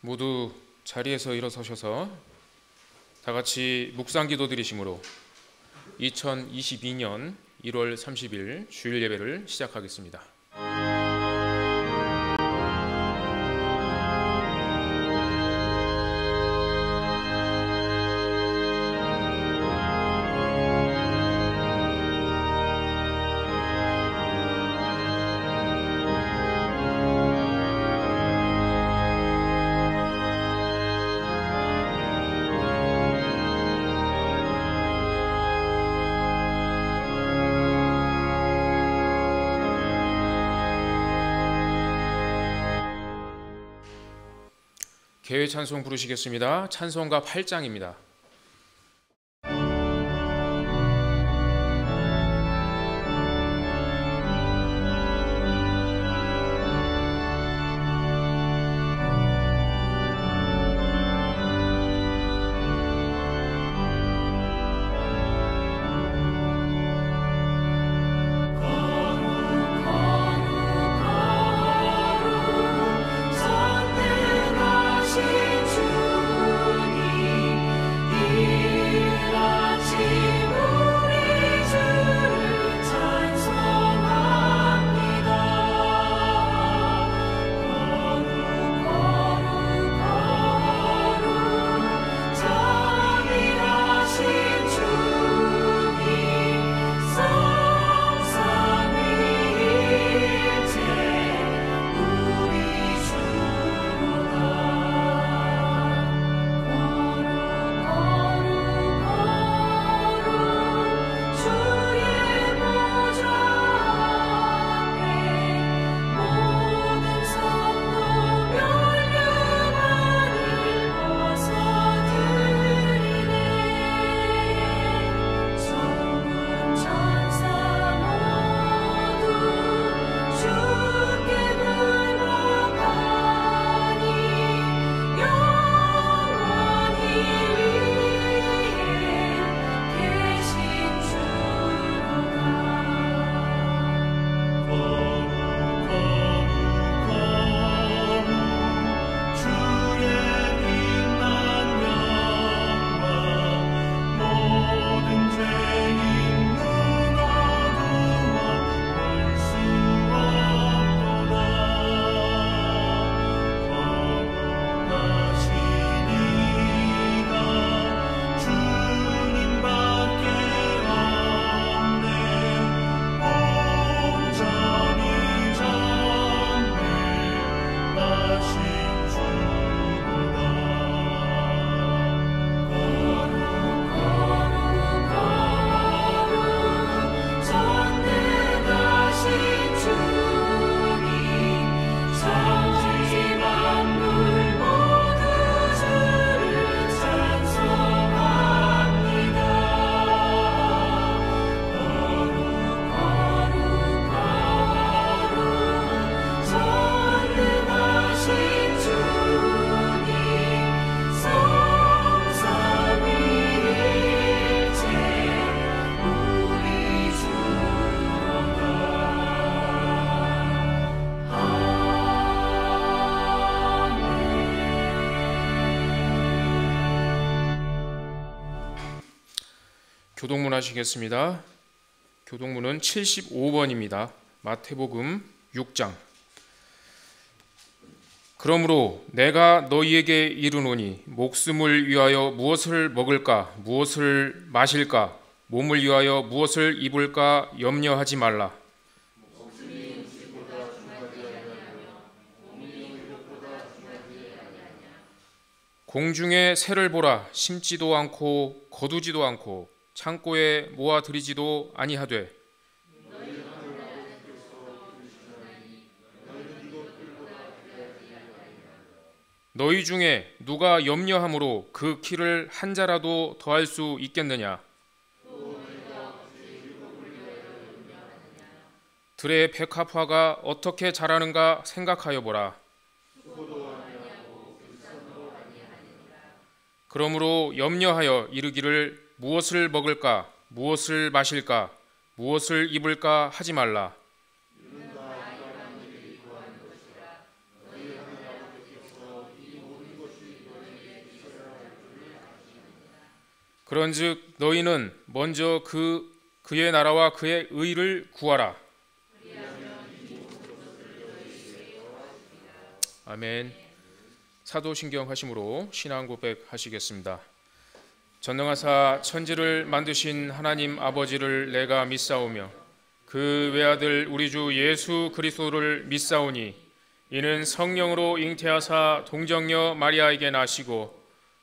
모두 자리에서 일어서셔서 다 같이 묵상기도 드리심으로 2022년 1월 30일 주일 예배를 시작하겠습니다. 개회 찬송 부르시겠습니다. 찬송가 8장입니다. 교동문 하시겠습니다. 교동문은 75번입니다. 마태복음 6장. 그러므로 내가 너희에게 이르노니 목숨을 위하여 무엇을 먹을까, 무엇을 마실까, 몸을 위하여 무엇을 입을까 염려하지 말라. 공중의 새를 보라. 심지도 않고 거두지도 않고 창고에 모아 들이지도 아니하되 너희 중에 누가 염려함으로 그 키를 한 자라도 더할 수 있겠느냐? 들의 백합화가 어떻게 자라는가 생각하여 보라. 그러므로 염려하여 이르기를 무엇을 먹을까, 무엇을 마실까, 무엇을 입을까 하지 말라. 그런즉 너희는 먼저 그의 나라와 그의 의를 구하라. 아멘. 사도신경 하심으로 신앙 고백하시겠습니다. 전능하사 천지를 만드신 하나님 아버지를 내가 믿사오며 그 외아들 우리 주 예수 그리스도를 믿사오니 이는 성령으로 잉태하사 동정녀 마리아에게 나시고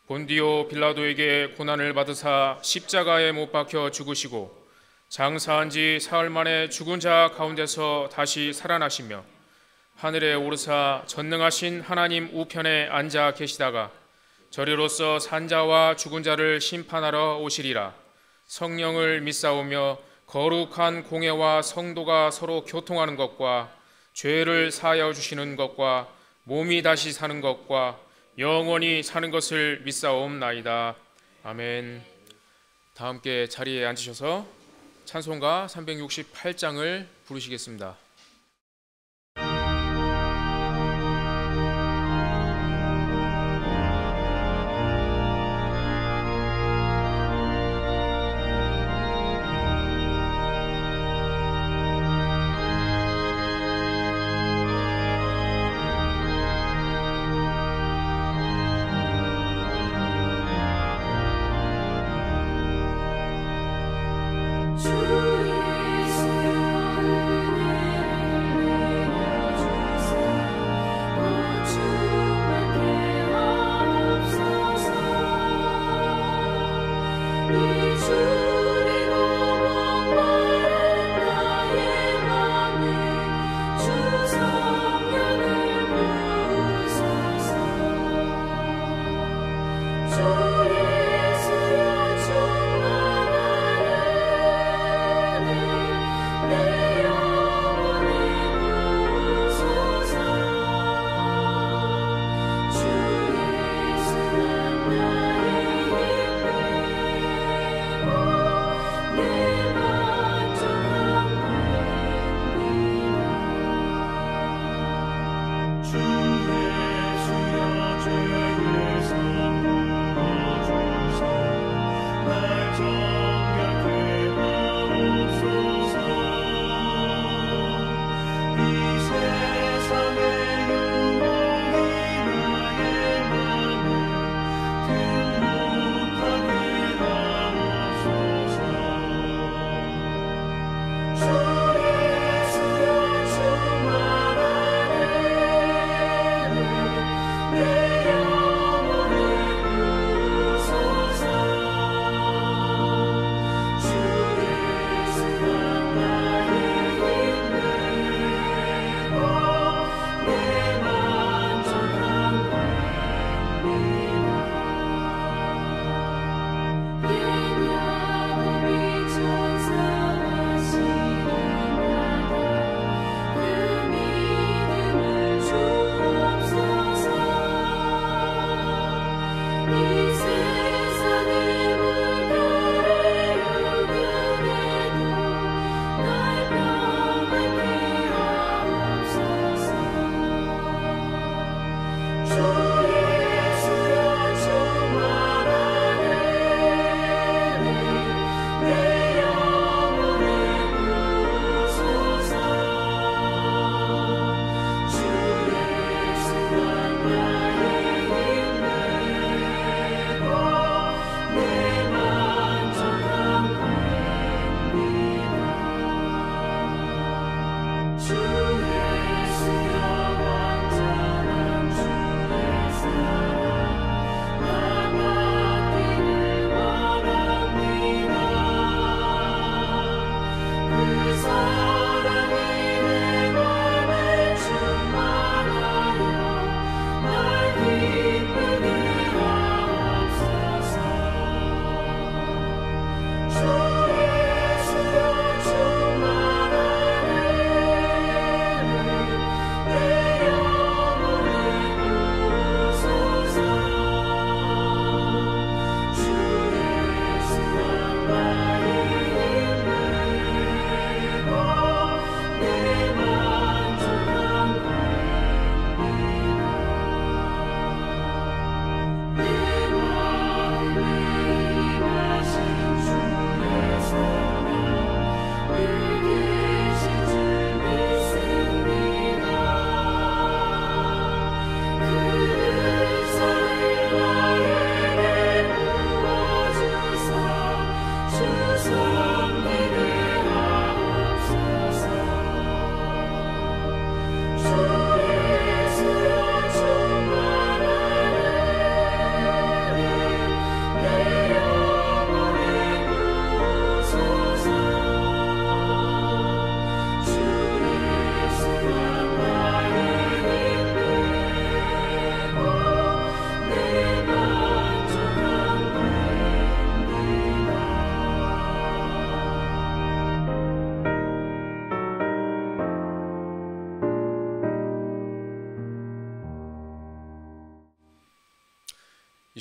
본디오 빌라도에게 고난을 받으사 십자가에 못 박혀 죽으시고 장사한 지 사흘 만에 죽은 자 가운데서 다시 살아나시며 하늘에 오르사 전능하신 하나님 우편에 앉아 계시다가 저리로서 산자와 죽은 자를 심판하러 오시리라. 성령을 믿사오며 거룩한 공회와 성도가 서로 교통하는 것과 죄를 사하여 주시는 것과 몸이 다시 사는 것과 영원히 사는 것을 믿사옵나이다. 아멘. 다 함께 자리에 앉으셔서 찬송가 368장을 부르시겠습니다.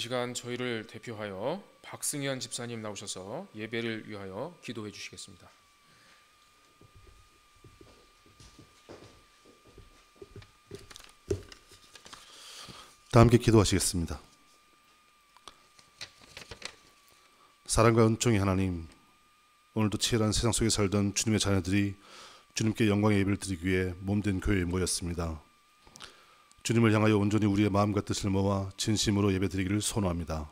시간 저희를 대표하여 박승현 집사님 나오셔서 예배를 위하여 기도해 주시겠습니다. 다 함께 기도하시겠습니다. 사랑과 은총의 하나님, 오늘도 치열한 세상 속에 살던 주님의 자녀들이 주님께 영광의 예배를 드리기 위해 몸된 교회에 모였습니다. 주님을 향하여 온전히 우리의 마음과 뜻을 모아 진심으로 예배드리기를 소원합니다.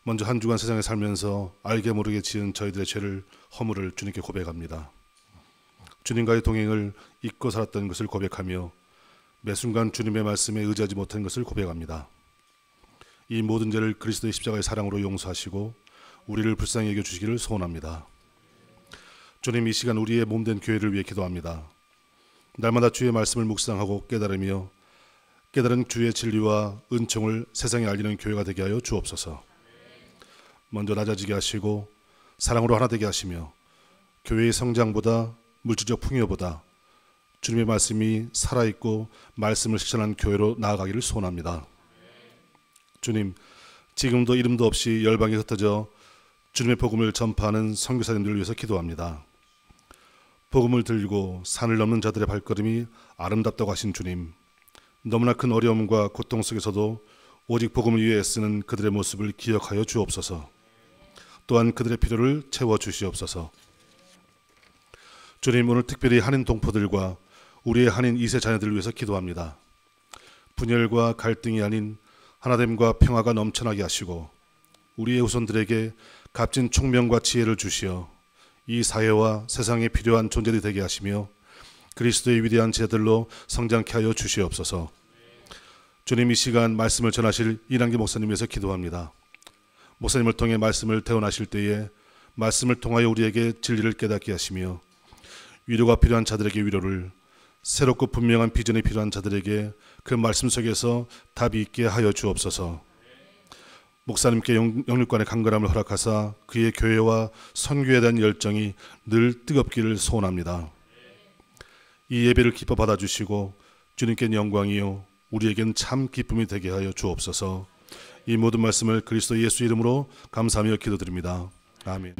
먼저 한 주간 세상에 살면서 알게 모르게 지은 저희들의 죄를, 허물을 주님께 고백합니다. 주님과의 동행을 잊고 살았던 것을 고백하며 매 순간 주님의 말씀에 의지하지 못한 것을 고백합니다. 이 모든 죄를 그리스도의 십자가의 사랑으로 용서하시고 우리를 불쌍히 여겨주시기를 소원합니다. 주님, 이 시간 우리의 몸된 교회를 위해 기도합니다. 날마다 주의 말씀을 묵상하고 깨달으며 깨달은 주의 진리와 은총을 세상에 알리는 교회가 되게 하여 주옵소서. 먼저 낮아지게 하시고 사랑으로 하나 되게 하시며 교회의 성장보다 물질적 풍요보다 주님의 말씀이 살아있고 말씀을 실천하는 교회로 나아가기를 소원합니다. 주님, 지금도 이름도 없이 열방에 흩어져 주님의 복음을 전파하는 선교사님들을 위해서 기도합니다. 복음을 들고 산을 넘는 자들의 발걸음이 아름답다고 하신 주님, 너무나 큰 어려움과 고통 속에서도 오직 복음을 위해 애쓰는 그들의 모습을 기억하여 주옵소서. 또한 그들의 필요를 채워주시옵소서. 주님, 오늘 특별히 한인 동포들과 우리의 한인 2세 자녀들을 위해서 기도합니다. 분열과 갈등이 아닌 하나됨과 평화가 넘쳐나게 하시고 우리의 후손들에게 값진 총명과 지혜를 주시어 이 사회와 세상에 필요한 존재들이 되게 하시며 그리스도의 위대한 제자들로 성장케 하여 주시옵소서. 주님, 이 시간 말씀을 전하실 이랑기 목사님 위해서 기도합니다. 목사님을 통해 말씀을 대언하실 때에 말씀을 통하여 우리에게 진리를 깨닫게 하시며 위로가 필요한 자들에게 위로를, 새롭고 분명한 비전이 필요한 자들에게 그 말씀 속에서 답이 있게 하여 주옵소서. 목사님께 영육간의 강건함을 허락하사 그의 교회와 선교에 대한 열정이 늘 뜨겁기를 소원합니다. 이 예배를 기뻐 받아주시고 주님께는 영광이요 우리에겐 참 기쁨이 되게 하여 주옵소서. 이 모든 말씀을 그리스도 예수 이름으로 감사하며 기도드립니다. 아멘.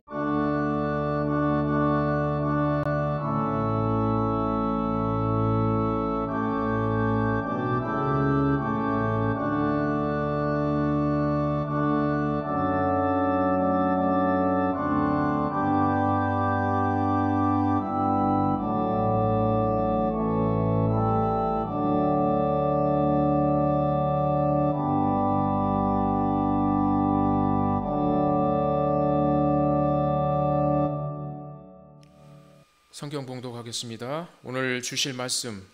성경 봉독하겠습니다. 오늘 주실 말씀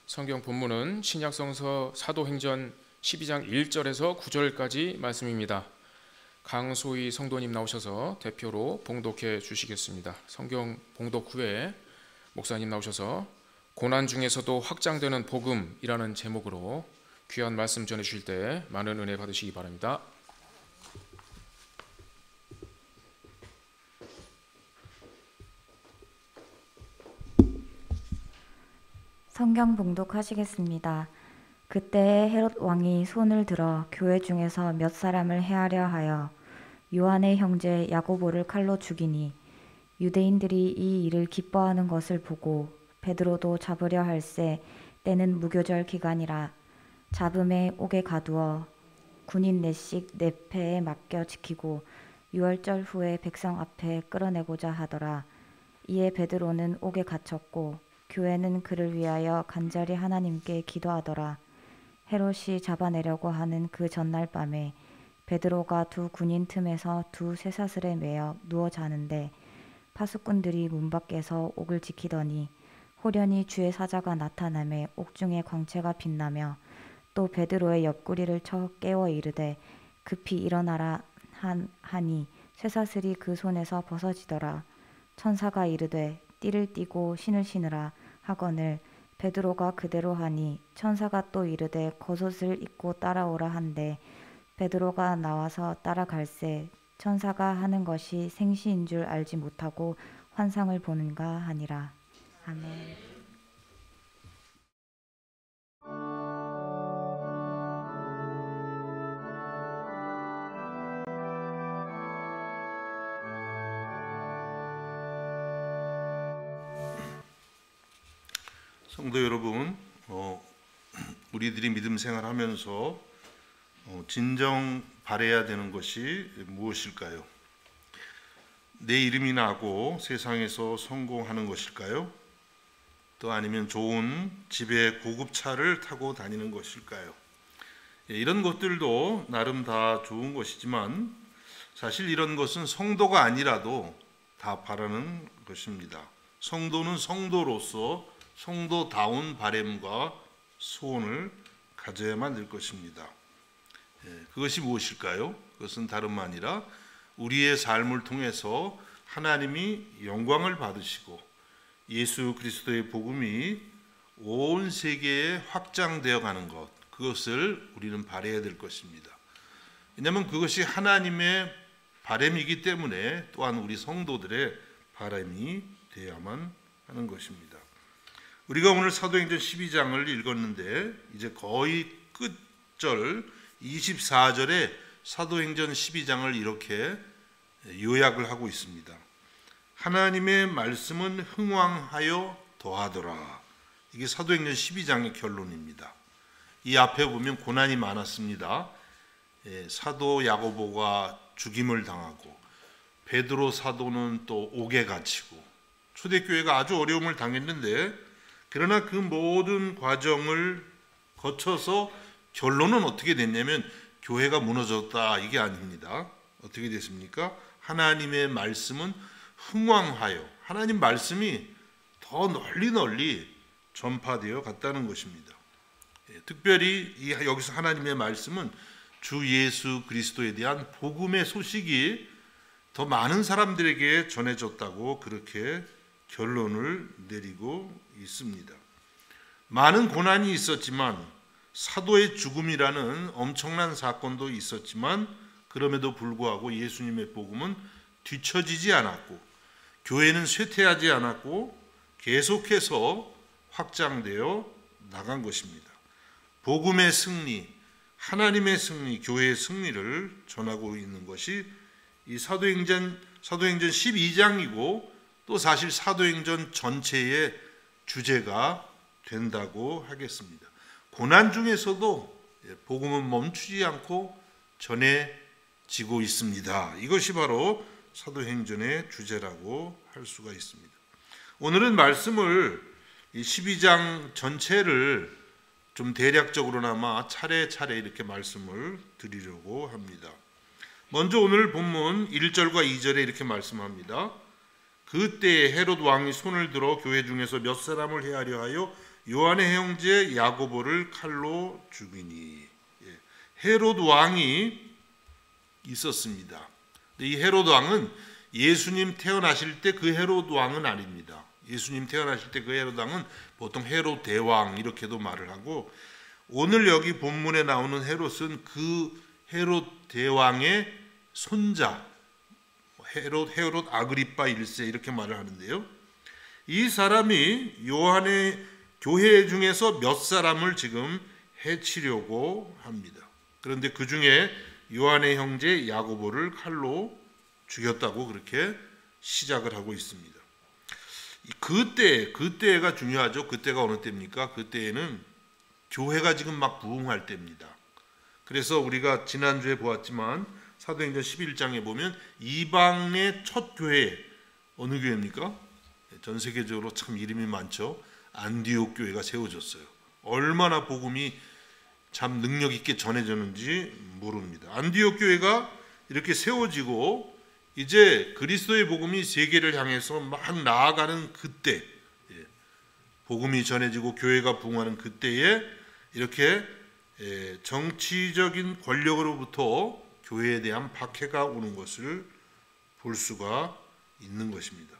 성경 본문은 신약성서 사도행전 12장 1절에서 9절까지 말씀입니다. 강소희 성도님 나오셔서 대표로 봉독해 주시겠습니다. 성경 봉독 후에 목사님 나오셔서 고난 중에서도 확장되는 복음이라는 제목으로 귀한 말씀 전해 주실 때 많은 은혜 받으시기 바랍니다. 성경 봉독하시겠습니다. 그때 헤롯 왕이 손을 들어 교회 중에서 몇 사람을 해하려 하여 요한의 형제 야고보를 칼로 죽이니 유대인들이 이 일을 기뻐하는 것을 보고 베드로도 잡으려 할세 때는 무교절 기간이라 잡음에 옥에 가두어 군인 넷씩 네 패에 맡겨 지키고 유월절 후에 백성 앞에 끌어내고자 하더라. 이에 베드로는 옥에 갇혔고 교회는 그를 위하여 간절히 하나님께 기도하더라. 헤롯이 잡아내려고 하는 그 전날 밤에 베드로가 두 군인 틈에서 두 쇠사슬에 매여 누워 자는데 파수꾼들이 문 밖에서 옥을 지키더니 호련히 주의 사자가 나타나매 옥중에 광채가 빛나며 또 베드로의 옆구리를 쳐 깨워 이르되 급히 일어나라 하니 쇠사슬이 그 손에서 벗어지더라. 천사가 이르되 띠를 띠고 신을 신으라 하거늘 베드로가 그대로 하니 천사가 또 이르되 겉옷을 입고 따라오라 한데 베드로가 나와서 따라갈새 천사가 하는 것이 생시인 줄 알지 못하고 환상을 보는가 하니라. 아멘. 성도 여러분, 우리들이 믿음 생활하면서 진정 바라야 되는 것이 무엇일까요? 내 이름이 나고 세상에서 성공하는 것일까요? 또 아니면 좋은 집에 고급차를 타고 다니는 것일까요? 이런 것들도 나름 다 좋은 것이지만 사실 이런 것은 성도가 아니라도 다 바라는 것입니다. 성도는 성도로서 성도다운 바램과 소원을 가져야만 될 것입니다. 그것이 무엇일까요? 그것은 다름 아니라 우리의 삶을 통해서 하나님이 영광을 받으시고 예수 그리스도의 복음이 온 세계에 확장되어 가는 것, 그것을 우리는 바라야 될 것입니다. 왜냐하면 그것이 하나님의 바람이기 때문에 또한 우리 성도들의 바람이 되어야만 하는 것입니다. 우리가 오늘 사도행전 12장을 읽었는데 이제 거의 끝절 24절에 사도행전 12장을 이렇게 요약을 하고 있습니다. 하나님의 말씀은 흥왕하여 더하더라. 이게 사도행전 12장의 결론입니다. 이 앞에 보면 고난이 많았습니다. 사도 야고보가 죽임을 당하고 베드로 사도는 또 옥에 갇히고 초대교회가 아주 어려움을 당했는데, 그러나 그 모든 과정을 거쳐서 결론은 어떻게 됐냐면 교회가 무너졌다, 이게 아닙니다. 어떻게 됐습니까? 하나님의 말씀은 흥왕하여, 하나님 말씀이 더 널리 전파되어 갔다는 것입니다. 특별히 여기서 하나님의 말씀은 주 예수 그리스도에 대한 복음의 소식이 더 많은 사람들에게 전해졌다고 그렇게 결론을 내리고 있습니다. 많은 고난이 있었지만, 사도의 죽음이라는 엄청난 사건도 있었지만, 그럼에도 불구하고 예수님의 복음은 뒤처지지 않았고 교회는 쇠퇴하지 않았고 계속해서 확장되어 나간 것입니다. 복음의 승리, 하나님의 승리, 교회의 승리를 전하고 있는 것이 이 사도행전 12장이고 또 사실 사도행전 전체의 주제가 된다고 하겠습니다. 고난 중에서도 복음은 멈추지 않고 전해지고 있습니다. 이것이 바로 사도행전의 주제라고 할 수가 있습니다. 오늘은 말씀을 이 12장 전체를 좀 대략적으로나마 차례차례 이렇게 말씀을 드리려고 합니다. 먼저 오늘 본문 1절과 2절에 이렇게 말씀합니다. 그때에 헤롯 왕이 손을 들어 교회 중에서 몇 사람을 해하려 하여 요한의 형제 야고보를 칼로 죽이니. 헤롯 왕이 있었습니다. 이 헤롯 왕은 예수님 태어나실 때 그 헤롯 왕은 아닙니다. 예수님 태어나실 때 그 헤롯 왕은 보통 헤롯 대왕 이렇게도 말을 하고, 오늘 여기 본문에 나오는 헤롯은 그 헤롯 대왕의 손자 헤롯 아그리빠 1세 이렇게 말을 하는데요. 이 사람이 요한의 교회 중에서 몇 사람을 지금 해치려고 합니다. 그런데 그 중에 요한의 형제 야고보를 칼로 죽였다고 그렇게 시작을 하고 있습니다. 그때가 중요하죠. 그때가 어느 때입니까? 그때에는 교회가 지금 막 부흥할 때입니다. 그래서 우리가 지난주에 보았지만 사도행전 11장에 보면 이방의 첫 교회, 어느 교회입니까? 전 세계적으로 참 이름이 많죠. 안디옥 교회가 세워졌어요. 얼마나 복음이 참 능력 있게 전해졌는지 모릅니다. 안디옥 교회가 이렇게 세워지고 이제 그리스도의 복음이 세계를 향해서 막 나아가는 그때, 복음이 전해지고 교회가 부흥하는 그때에 이렇게 정치적인 권력으로부터 교회에 대한 박해가 오는 것을 볼 수가 있는 것입니다.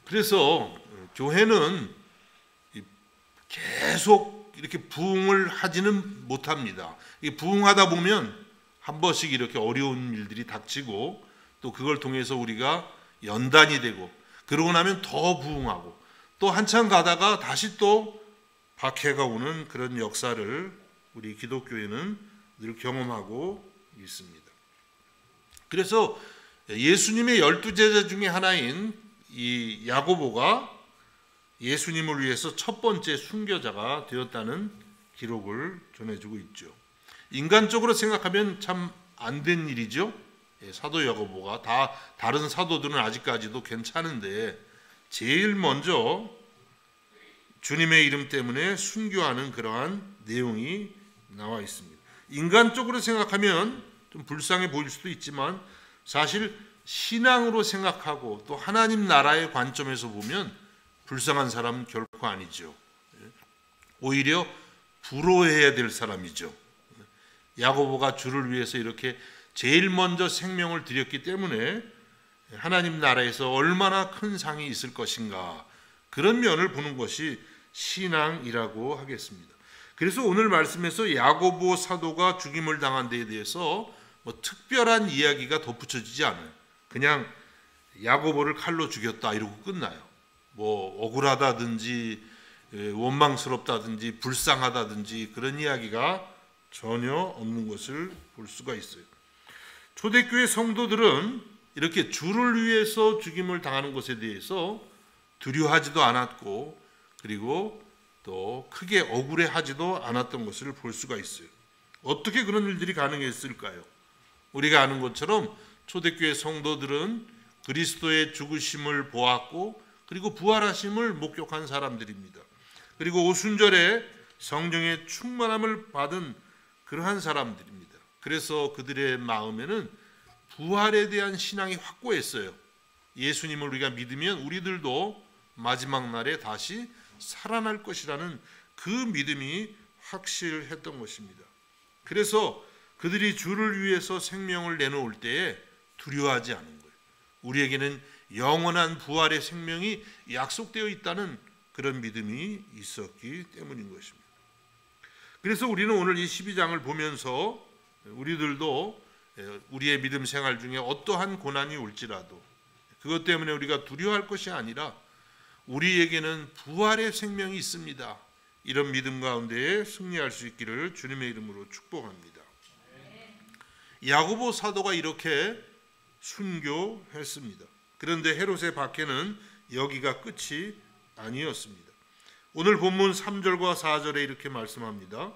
그래서 교회는 계속 이렇게 부흥을 하지는 못합니다. 부흥하다 보면 한 번씩 이렇게 어려운 일들이 닥치고 또 그걸 통해서 우리가 연단이 되고, 그러고 나면 더 부흥하고, 또 한참 가다가 다시 또 박해가 오는 그런 역사를 우리 기독교회는 늘 경험하고 있습니다. 그래서 예수님의 12제자 중에 하나인 이 야고보가 예수님을 위해서 첫 번째 순교자가 되었다는 기록을 전해주고 있죠. 인간적으로 생각하면 참 안 된 일이죠. 사도 야고보가 다른 사도들은 아직까지도 괜찮은데 제일 먼저 주님의 이름 때문에 순교하는 그러한 내용이 나와 있습니다. 인간적으로 생각하면 좀 불쌍해 보일 수도 있지만 사실 신앙으로 생각하고 또 하나님 나라의 관점에서 보면 불쌍한 사람은 결코 아니죠. 오히려 부러워해야 될 사람이죠. 야고보가 주를 위해서 이렇게 제일 먼저 생명을 드렸기 때문에 하나님 나라에서 얼마나 큰 상이 있을 것인가, 그런 면을 보는 것이 신앙이라고 하겠습니다. 그래서 오늘 말씀에서 야고보 사도가 죽임을 당한 데에 대해서 뭐 특별한 이야기가 덧붙여지지 않아요. 그냥 야고보를 칼로 죽였다 이러고 끝나요. 뭐 억울하다든지 원망스럽다든지 불쌍하다든지 그런 이야기가 전혀 없는 것을 볼 수가 있어요. 초대교회 성도들은 이렇게 주를 위해서 죽임을 당하는 것에 대해서 두려워하지도 않았고 그리고 또 크게 억울해하지도 않았던 것을 볼 수가 있어요. 어떻게 그런 일들이 가능했을까요? 우리가 아는 것처럼 초대교회 성도들은 그리스도의 죽으심을 보았고 그리고 부활하심을 목격한 사람들입니다. 그리고 오순절에 성령의 충만함을 받은 그러한 사람들입니다. 그래서 그들의 마음에는 부활에 대한 신앙이 확고했어요. 예수님을 우리가 믿으면 우리들도 마지막 날에 다시 살아날 것이라는 그 믿음이 확실했던 것입니다. 그래서 그들이 주를 위해서 생명을 내놓을 때에 두려워하지 않은 거예요. 우리에게는 영원한 부활의 생명이 약속되어 있다는 그런 믿음이 있었기 때문인 것입니다. 그래서 우리는 오늘 이 12장을 보면서 우리들도 우리의 믿음 생활 중에 어떠한 고난이 올지라도 그것 때문에 우리가 두려워할 것이 아니라 우리에게는 부활의 생명이 있습니다. 이런 믿음 가운데 승리할 수 있기를 주님의 이름으로 축복합니다. 야고보 사도가 이렇게 순교했습니다. 그런데 헤롯의 박해는 여기가 끝이 아니었습니다. 오늘 본문 3절과 4절에 이렇게 말씀합니다.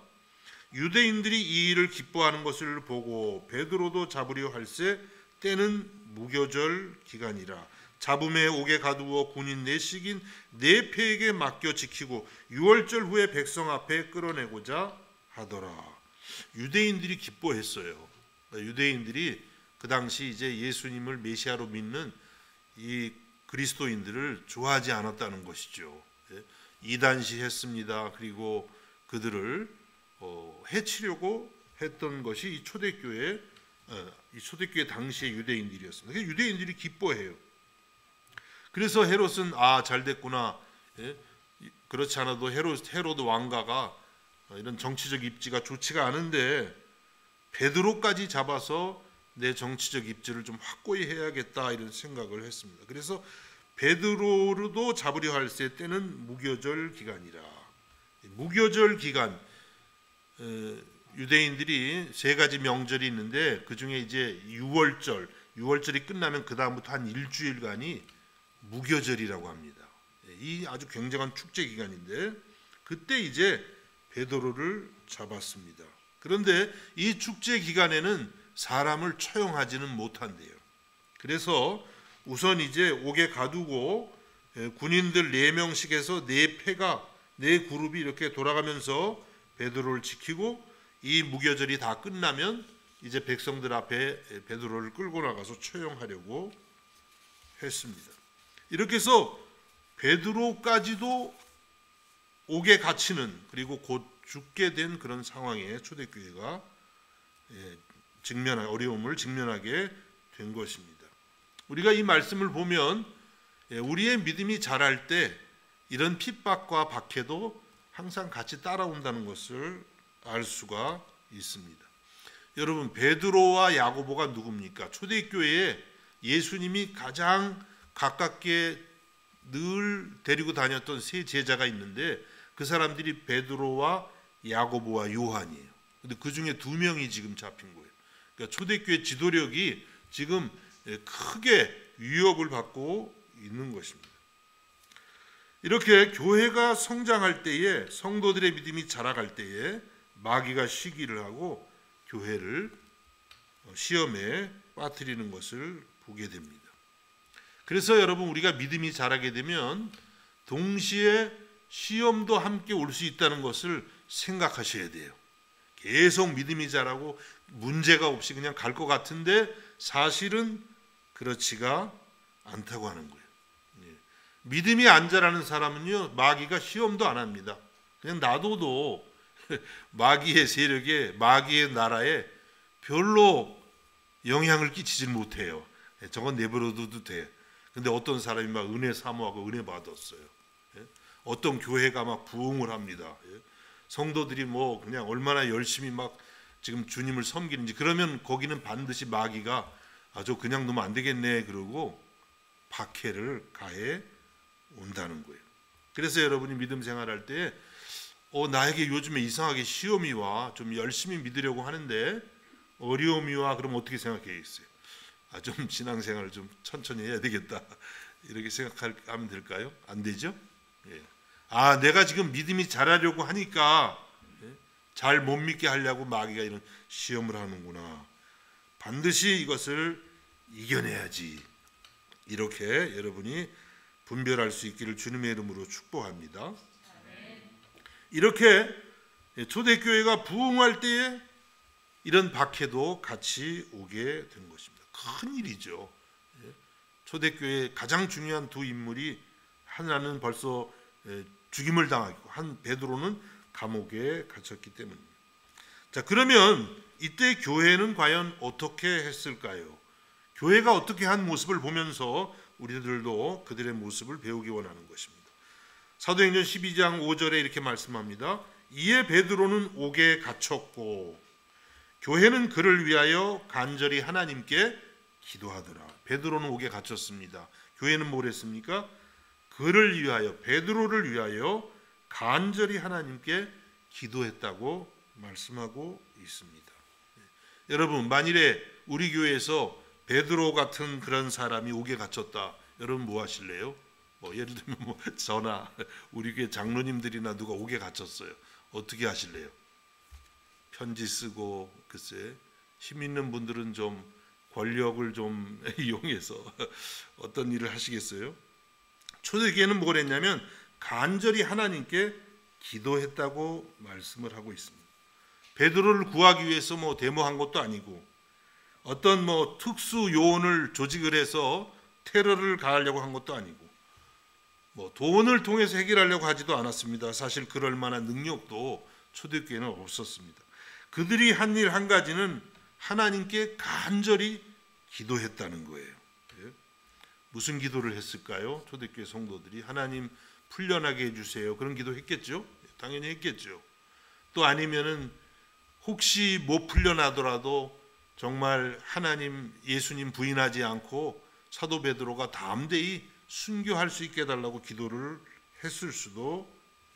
유대인들이 이 일을 기뻐하는 것을 보고 베드로도 잡으려 할새 때는 무교절 기간이라 잡음에 옥에 가두어 군인 내식인 네 패에게 맡겨 지키고 유월절 후에 백성 앞에 끌어내고자 하더라. 유대인들이 기뻐했어요. 유대인들이 그 당시 이제 예수님을 메시아로 믿는 이 그리스도인들을 좋아하지 않았다는 것이죠. 이단시했습니다. 그리고 그들을 해치려고 했던 것이 이 초대교회 당시의 유대인들이었습니다. 유대인들이 기뻐해요. 그래서 헤롯은 잘 됐구나. 그렇지 않아도 헤로드 왕가가 이런 정치적 입지가 좋지가 않은데 베드로까지 잡아서 내 정치적 입지를 좀 확고히 해야겠다 이런 생각을 했습니다. 그래서 베드로도 잡으려 할새 때는 무교절 기간이라. 무교절 기간, 유대인들이 세 가지 명절이 있는데 그 중에 이제 유월절이 끝나면 그 다음부터 한 일주일간이 무교절이라고 합니다. 이 아주 굉장한 축제 기간인데 그때 이제 베드로를 잡았습니다. 그런데 이 축제 기간에는 사람을 처형하지는 못한대요. 그래서 우선 이제 옥에 가두고 군인들 4명씩 해서 4패가 4그룹이 이렇게 돌아가면서 베드로를 지키고 이 무교절이 다 끝나면 이제 백성들 앞에 베드로를 끌고 나가서 처형하려고 했습니다. 이렇게 해서 베드로까지도 옥에 갇히는 그리고 곧 죽게 된 그런 상황에 초대교회가 어려움을 직면하게 된 것입니다. 우리가 이 말씀을 보면 우리의 믿음이 자랄 때 이런 핍박과 박해도 항상 같이 따라온다는 것을 알 수가 있습니다. 여러분, 베드로와 야고보가 누굽니까? 초대교회에 예수님이 가장 가깝게 늘 데리고 다녔던 세 제자가 있는데 그 사람들이 베드로와 야고보와 요한이에요. 근데 그 중에 2명이 지금 잡힌 거예요. 그러니까 초대교회 지도력이 지금 크게 위협을 받고 있는 것입니다. 이렇게 교회가 성장할 때에, 성도들의 믿음이 자라갈 때에 마귀가 시기를 하고 교회를 시험에 빠뜨리는 것을 보게 됩니다. 그래서 여러분, 우리가 믿음이 자라게 되면 동시에 시험도 함께 올 수 있다는 것을 생각하셔야 돼요. 계속 믿음이 자라고 문제가 없이 그냥 갈 것 같은데 사실은 그렇지가 않다고 하는 거예요. 믿음이 안 자라는 사람은요, 마귀가 시험도 안 합니다. 그냥 놔둬도 마귀의 세력에, 마귀의 나라에 별로 영향을 끼치질 못해요. 저건 내버려둬도 돼. 근데 어떤 사람이 막 은혜 사모하고 은혜 받았어요. 어떤 교회가 막 부흥을 합니다. 성도들이 뭐 그냥 얼마나 열심히 막 지금 주님을 섬기는지, 그러면 거기는 반드시 마귀가 저 그냥 놓으면 안 되겠네 그러고 박해를 가해 온다는 거예요. 그래서 여러분이 믿음 생활할 때 나에게 요즘에 이상하게 시험이 와, 좀 열심히 믿으려고 하는데 어려움이 와, 그럼 어떻게 생각해야겠어요? 좀 신앙생활을 좀 천천히 해야 되겠다, 이렇게 생각하면 될까요? 안 되죠? 내가 지금 믿음이 자라려고 하니까 잘 못 믿게 하려고 마귀가 이런 시험을 하는구나, 반드시 이것을 이겨내야지, 이렇게 여러분이 분별할 수 있기를 주님의 이름으로 축복합니다. 이렇게 초대교회가 부흥할 때에 이런 박해도 같이 오게 된 것입니다. 큰 일이죠. 초대교회의 가장 중요한 두 인물이, 하나는 벌써 죽임을 당하고 한 베드로는 감옥에 갇혔기 때문입니다. 자, 그러면 이때 교회는 과연 어떻게 했을까요? 교회가 어떻게 한 모습을 보면서 우리들도 그들의 모습을 배우기 원하는 것입니다. 사도행전 12장 5절에 이렇게 말씀합니다. 이에 베드로는 옥에 갇혔고 교회는 그를 위하여 간절히 하나님께 기도하더라. 베드로는 옥에 갇혔습니다. 교회는 뭘 했습니까? 그를 위하여, 베드로를 위하여 간절히 하나님께 기도했다고 말씀하고 있습니다. 여러분, 만일에 우리 교회에서 베드로 같은 그런 사람이 옥에 갇혔다, 여러분 뭐 하실래요? 예를 들면 저나 우리 교회 장로님들이나 누가 옥에 갇혔어요. 어떻게 하실래요? 편지 쓰고, 글쎄 힘 있는 분들은 좀 권력을 좀 이용해서 어떤 일을 하시겠어요? 초대교회는 뭘 했냐면 간절히 하나님께 기도했다고 말씀을 하고 있습니다. 베드로를 구하기 위해서 데모한 것도 아니고 어떤 특수 요원을 조직을 해서 테러를 가하려고 한 것도 아니고 돈을 통해서 해결하려고 하지도 않았습니다. 사실 그럴 만한 능력도 초대교회는 없었습니다. 그들이 한 일 한 가지는 하나님께 간절히 기도했다는 거예요. 무슨 기도를 했을까요? 초대교회 성도들이 하나님 풀려나게 해주세요, 그런 기도 했겠죠? 당연히 했겠죠. 또 아니면은 혹시 못 풀려나더라도 정말 하나님, 예수님 부인하지 않고 사도 베드로가 담대히 순교할 수 있게 해달라고 기도를 했을 수도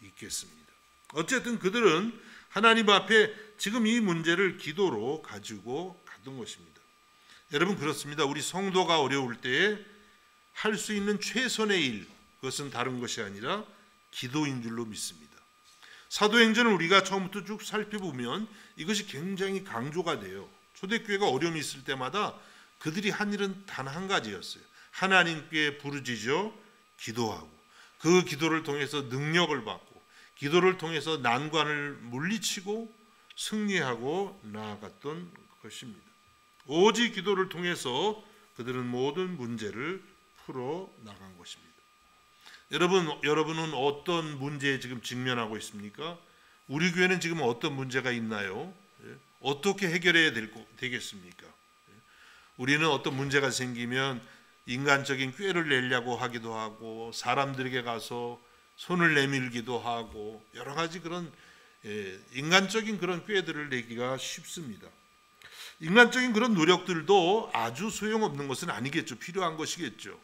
있겠습니다. 어쨌든 그들은 하나님 앞에 지금 이 문제를 기도로 가지고 갔던 것입니다. 여러분, 그렇습니다. 우리 성도가 어려울 때에 할 수 있는 최선의 일, 그것은 다른 것이 아니라 기도인 줄로 믿습니다. 사도행전을 우리가 처음부터 쭉 살펴보면 이것이 굉장히 강조가 돼요. 초대교회가 어려움이 있을 때마다 그들이 한 일은 단 한 가지였어요. 하나님께 부르짖어 기도하고 그 기도를 통해서 능력을 받고 기도를 통해서 난관을 물리치고 승리하고 나아갔던 것입니다. 오직 기도를 통해서 그들은 모든 문제를 풀어 나간 것입니다. 여러분은 어떤 문제에 지금 직면하고 있습니까? 우리 교회는 지금 어떤 문제가 있나요? 어떻게 해결해야 되겠습니까? 우리는 어떤 문제가 생기면 인간적인 꾀를 내려고 하기도 하고 사람들에게 가서 손을 내밀기도 하고 여러 가지 그런 인간적인 그런 꾀들을 내기가 쉽습니다. 인간적인 그런 노력들도 아주 소용없는 것은 아니겠죠. 필요한 것이겠죠.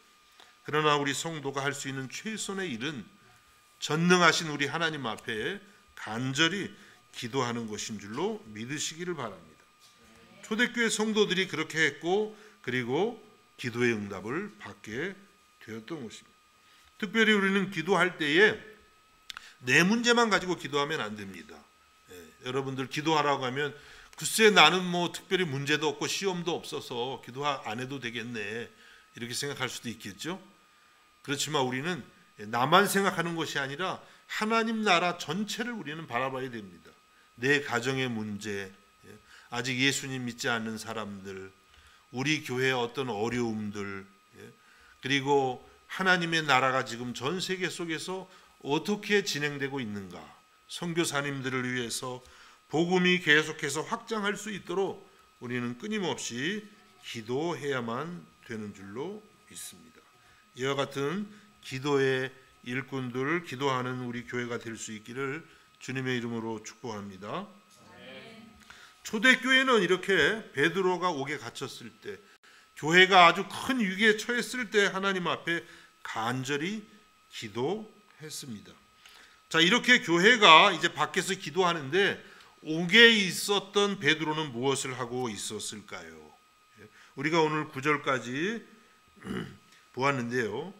그러나 우리 성도가 할 수 있는 최선의 일은 전능하신 우리 하나님 앞에 간절히 기도하는 것인 줄로 믿으시기를 바랍니다. 초대교회 성도들이 그렇게 했고 그리고 기도의 응답을 받게 되었던 것입니다. 특별히 우리는 기도할 때에 내 문제만 가지고 기도하면 안 됩니다. 여러분들 기도하라고 하면 글쎄 나는 뭐 특별히 문제도 없고 시험도 없어서 기도 안 해도 되겠네 이렇게 생각할 수도 있겠죠. 그렇지만 우리는 나만 생각하는 것이 아니라 하나님 나라 전체를 우리는 바라봐야 됩니다. 내 가정의 문제, 아직 예수님 믿지 않는 사람들, 우리 교회의 어떤 어려움들, 그리고 하나님의 나라가 지금 전 세계 속에서 어떻게 진행되고 있는가, 선교사님들을 위해서 복음이 계속해서 확장할 수 있도록 우리는 끊임없이 기도해야만 되는 줄로 믿습니다. 이와 같은 기도의 일꾼들, 기도하는 우리 교회가 될 수 있기를 주님의 이름으로 축복합니다. 초대교회는 이렇게 베드로가 옥에 갇혔을 때, 교회가 아주 큰 위기에 처했을 때 하나님 앞에 간절히 기도했습니다. 자, 이렇게 교회가 이제 밖에서 기도하는데 옥에 있었던 베드로는 무엇을 하고 있었을까요? 우리가 오늘 9절까지 보았는데요.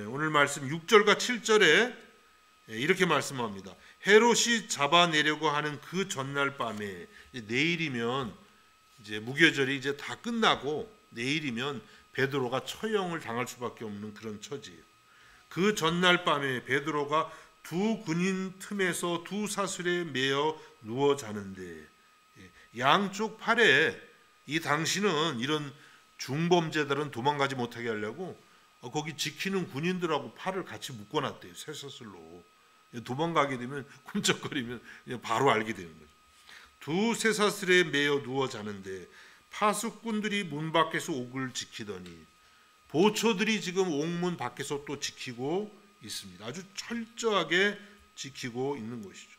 오늘 말씀 6절과 7절에 이렇게 말씀합니다. 헤롯이 잡아내려고 하는 그 전날 밤에, 내일이면 이제 무교절이 이제 다 끝나고 내일이면 베드로가 처형을 당할 수밖에 없는 그런 처지예요. 그 전날 밤에 베드로가 두 군인 틈에서 두 사슬에 매여 누워 자는데, 양쪽 팔에, 이 당시는 이런 중범죄들은 도망가지 못하게 하려고 거기 지키는 군인들하고 팔을 같이 묶어놨대요. 쇠사슬로. 도망가게 되면 꿈쩍거리면 바로 알게 되는 거죠. 두 쇠사슬에 매여 누워 자는데 파수꾼들이 문 밖에서 옥을 지키더니 보초들이 지금 옥문 밖에서 또 지키고 있습니다. 아주 철저하게 지키고 있는 것이죠.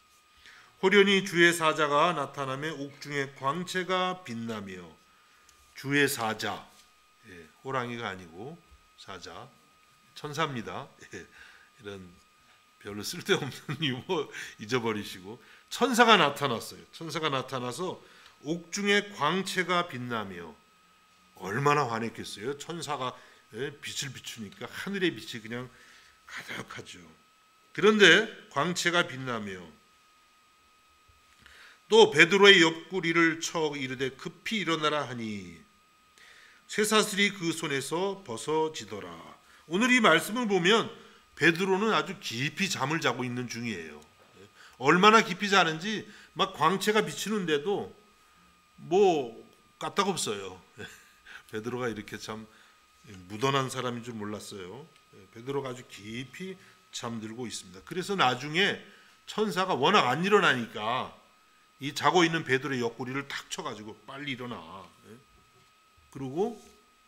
호련히 주의 사자가 나타나며 옥중에 광채가 빛나며, 주의 사자, 호랑이가 아니고 사자, 천사입니다. 이런 별로 쓸데없는 유머 잊어버리시고, 천사가 나타났어요. 천사가 나타나서 옥중에 광채가 빛나며, 얼마나 환했겠어요. 천사가 빛을 비추니까 하늘의 빛이 그냥 가득하죠. 그런데 광채가 빛나며 또 베드로의 옆구리를 쳐 이르되 급히 일어나라 하니 쇠사슬이 그 손에서 벗어지더라. 오늘 이 말씀을 보면 베드로는 아주 깊이 잠을 자고 있는 중이에요. 얼마나 깊이 자는지 막 광채가 비치는데도 뭐 까딱없어요. 베드로가 이렇게 참 무던한 사람인 줄 몰랐어요. 베드로가 아주 깊이 잠들고 있습니다. 그래서 나중에 천사가 워낙 안 일어나니까 이 자고 있는 베드로의 옆구리를 탁 쳐가지고 빨리 일어나. 그리고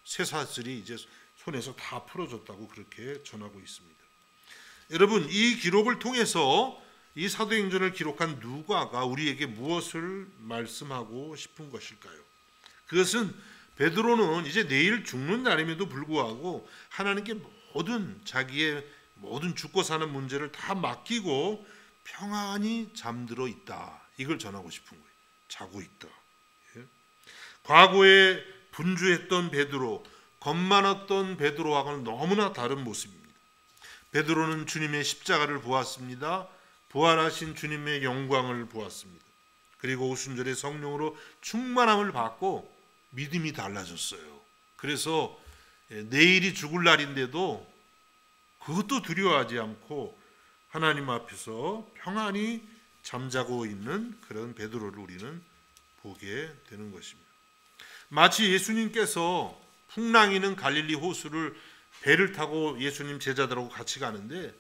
쇠사슬이 이제 손에서 다 풀어졌다고 그렇게 전하고 있습니다. 여러분, 이 기록을 통해서 이 사도행전을 기록한 누가가 우리에게 무엇을 말씀하고 싶은 것일까요? 그것은 베드로는 이제 내일 죽는 날임에도 불구하고 하나님께 자기의 모든 죽고 사는 문제를 다 맡기고 평안히 잠들어 있다. 이걸 전하고 싶은 거예요. 자고 있다. 과거에 분주했던 베드로, 겁 많았던 베드로와는 너무나 다른 모습입니다. 베드로는 주님의 십자가를 보았습니다. 부활하신 주님의 영광을 보았습니다. 그리고 오순절에 성령으로 충만함을 받고 믿음이 달라졌어요. 그래서 내일이 죽을 날인데도 그것도 두려워하지 않고 하나님 앞에서 평안히 잠자고 있는 그런 베드로를 우리는 보게 되는 것입니다. 마치 예수님께서 풍랑이는 갈릴리 호수를 배를 타고 예수님 제자들하고 같이 가는데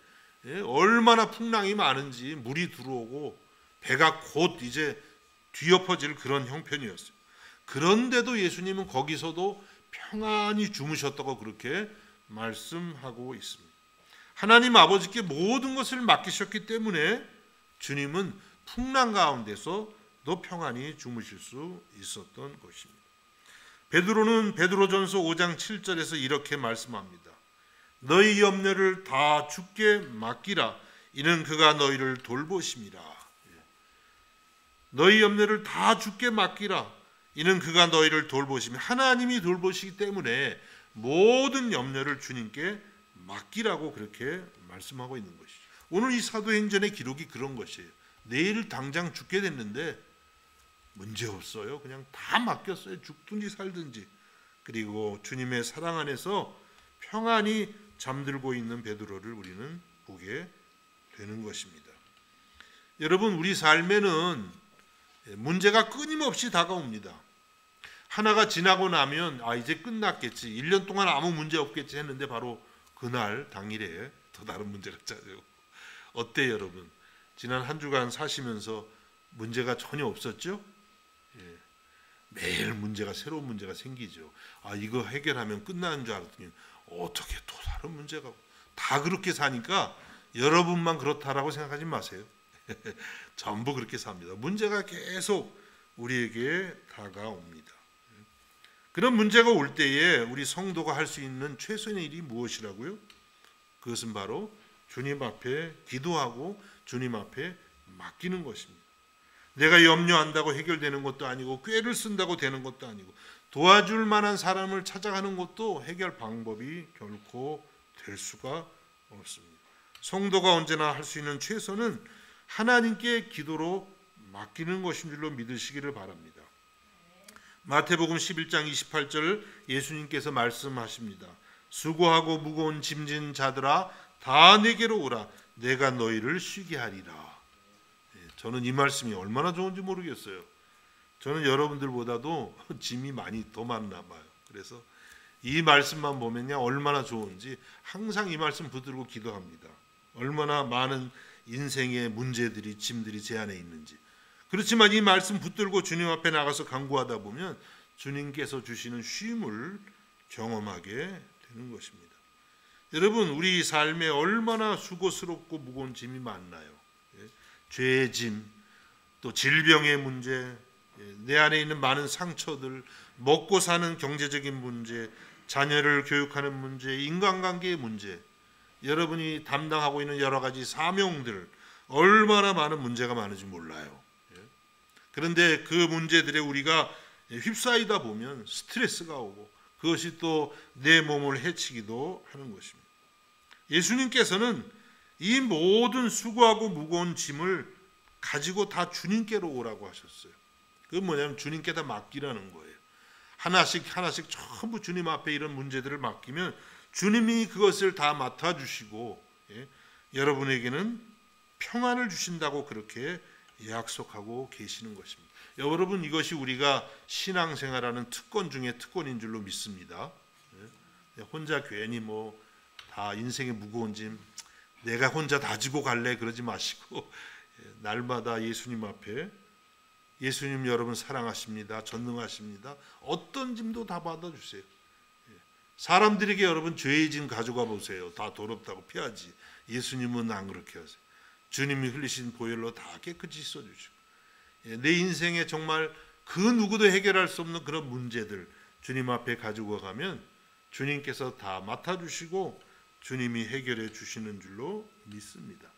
얼마나 풍랑이 많은지 물이 들어오고 배가 곧 이제 뒤엎어질 그런 형편이었어요. 그런데도 예수님은 거기서도 평안히 주무셨다고 그렇게 말씀하고 있습니다. 하나님 아버지께 모든 것을 맡기셨기 때문에 주님은 풍랑 가운데서도 평안히 주무실 수 있었던 것입니다. 베드로는 베드로전서 5장 7절에서 이렇게 말씀합니다. 너희 염려를 다 주께 맡기라. 이는 그가 너희를 돌보심이라. 너희 염려를 다 주께 맡기라. 이는 그가 너희를 돌보심이라. 하나님이 돌보시기 때문에 모든 염려를 주님께 맡기라고 그렇게 말씀하고 있는 것이죠. 오늘 이 사도행전의 기록이 그런 것이에요. 내일 당장 죽게 됐는데 문제 없어요. 그냥 다 맡겼어요. 죽든지 살든지. 그리고 주님의 사랑 안에서 평안히 잠들고 있는 베드로를 우리는 보게 되는 것입니다. 여러분, 우리 삶에는 문제가 끊임없이 다가옵니다. 하나가 지나고 나면 이제 끝났겠지, 1년 동안 아무 문제 없겠지 했는데 바로 그날 당일에 또 다른 문제가 찾아오고. 어때요 여러분? 지난 한 주간 사시면서 문제가 전혀 없었죠? 매일 문제가, 새로운 문제가 생기죠. 이거 해결하면 끝나는 줄 알았더니 어떻게 또 다른 문제가 오고. 다 그렇게 사니까 여러분만 그렇다라고 생각하지 마세요. 전부 그렇게 삽니다. 문제가 계속 우리에게 다가옵니다. 그런 문제가 올 때에 우리 성도가 할 수 있는 최선의 일이 무엇이라고요? 그것은 바로 주님 앞에 기도하고 주님 앞에 맡기는 것입니다. 내가 염려한다고 해결되는 것도 아니고, 꾀를 쓴다고 되는 것도 아니고, 도와줄 만한 사람을 찾아가는 것도 해결 방법이 결코 될 수가 없습니다. 성도가 언제나 할 수 있는 최선은 하나님께 기도로 맡기는 것인 줄로 믿으시기를 바랍니다. 마태복음 11장 28절 예수님께서 말씀하십니다. 수고하고 무거운 짐진 자들아 다 내게로 오라. 내가 너희를 쉬게 하리라. 저는 이 말씀이 얼마나 좋은지 모르겠어요. 저는 여러분들보다도 짐이 더 많나 봐요. 그래서 이 말씀만 보면요, 얼마나 좋은지 항상 이 말씀 붙들고 기도합니다. 얼마나 많은 인생의 문제들이, 짐들이 제 안에 있는지. 그렇지만 이 말씀 붙들고 주님 앞에 나가서 간구하다 보면 주님께서 주시는 쉼을 경험하게 되는 것입니다. 여러분, 우리 삶에 얼마나 수고스럽고 무거운 짐이 많나요? 죄의 짐, 또 질병의 문제, 내 안에 있는 많은 상처들, 먹고 사는 경제적인 문제, 자녀를 교육하는 문제, 인간관계의 문제, 여러분이 담당하고 있는 여러 가지 사명들, 얼마나 많은 문제가 많은지 몰라요. 그런데 그 문제들에 우리가 휩싸이다 보면 스트레스가 오고, 그것이 또 내 몸을 해치기도 하는 것입니다. 예수님께서는 이 모든 수고하고 무거운 짐을 가지고 다 주님께로 오라고 하셨어요. 그건 뭐냐면 주님께 다 맡기라는 거예요. 하나씩 전부 주님 앞에 이런 문제들을 맡기면 주님이 그것을 다 맡아주시고, 여러분에게는 평안을 주신다고 그렇게 약속하고 계시는 것입니다. 여러분, 이것이 우리가 신앙생활하는 특권 중에 특권인 줄로 믿습니다. 혼자 괜히 다 인생의 무거운 짐 내가 혼자 다 지고 갈래 그러지 마시고, 날마다 예수님 앞에, 예수님 여러분 사랑하십니다. 전능하십니다. 어떤 짐도 다 받아주세요. 사람들에게 여러분 죄의 짐 가져가 보세요. 다 더럽다고 피하지. 예수님은 안 그렇게 하세요. 주님이 흘리신 보혈로 다 깨끗이 씻어주시고, 내 인생에 정말 그 누구도 해결할 수 없는 그런 문제들 주님 앞에 가지고 가면 주님께서 다 맡아주시고 주님이 해결해 주시는 줄로 믿습니다.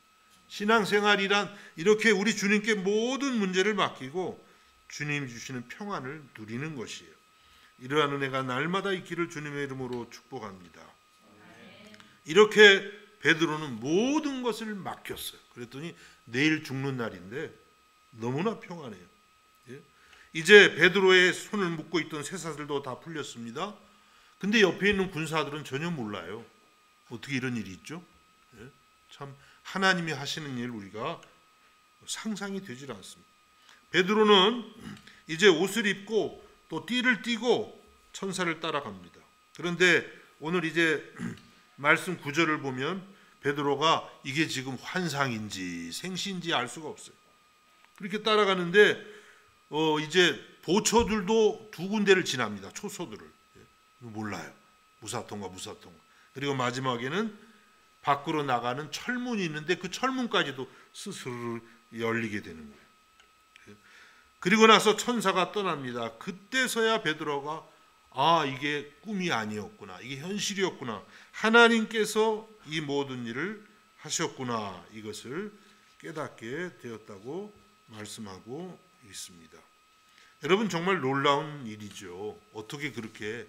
신앙생활이란 이렇게 우리 주님께 모든 문제를 맡기고 주님이 주시는 평안을 누리는 것이에요. 이러한 은혜가 날마다 있기를 주님의 이름으로 축복합니다. 이렇게 베드로는 모든 것을 맡겼어요. 그랬더니 내일 죽는 날인데 너무나 평안해요. 이제 베드로의 손을 묶고 있던 쇠사슬도 다 풀렸습니다. 근데 옆에 있는 군사들은 전혀 몰라요. 어떻게 이런 일이 있죠? 참 하나님이 하시는 일 우리가 상상이 되질 않습니다. 베드로는 이제 옷을 입고 또 띠를 띠고 천사를 따라갑니다. 그런데 오늘 이제 말씀 9절을 보면 베드로가 이게 지금 환상인지 생시인지 알 수가 없어요. 그렇게 따라가는데 이제 보초들도 두 군데를 지납니다. 초소들을. 몰라요. 무사통과. 그리고 마지막에는 밖으로 나가는 철문이 있는데 그 철문까지도 스스로 열리게 되는 거예요. 그리고 나서 천사가 떠납니다. 그때서야 베드로가 이게 꿈이 아니었구나. 이게 현실이었구나. 하나님께서 이 모든 일을 하셨구나. 이것을 깨닫게 되었다고 말씀하고 있습니다. 여러분, 정말 놀라운 일이죠. 어떻게 그렇게